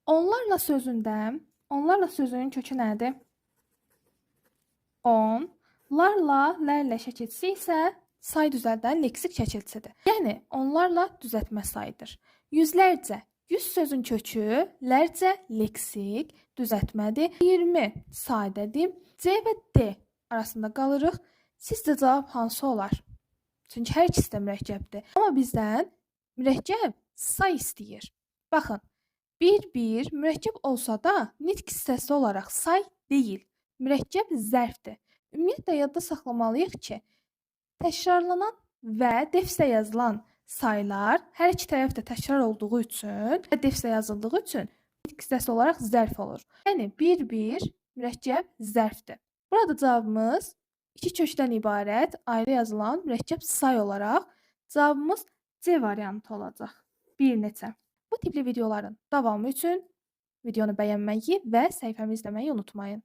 Onlarla sözündə, onlarla sözünün kökü nədir? On. Larla, lərlə şəkilçisi isə say düzəldən leksik şəkilçisidir. Yəni, onlarla düzəltmə sayıdır. Yüzlərcə. Yüz sözün kökü lərcə leksik düzəltmədir. 20 sadədir. C və D arasında qalırıq. Sizcə cavab hansı olar? Çünki hər ikisi də mürəkkəbdir. Amma bizdən mürəkkəb say istəyir. Baxın, 1 mürəkkəb olsa da nitq hissəsi olaraq say deyil. Mürəkkəb zərfdir. Ümumiyyətlə yadda saxlamalıyıq ki, təkrarlanan və defislə yazılan saylar hər iki tərəf də təkrar olduğu üçün və defislə yazıldığı üçün nitq hissəsi olaraq zərf olur. Yəni 1 mürəkkəb zərfdir. Burada cavabımız iki kökdən ibarət ayrı yazılan mürəkkəb say olaraq cavabımız C variantı olacaq. Bir neçə. Bu tipli videoların davamı üçün videonu bəyənməyi və səhifəmi izləməyi unutmayın.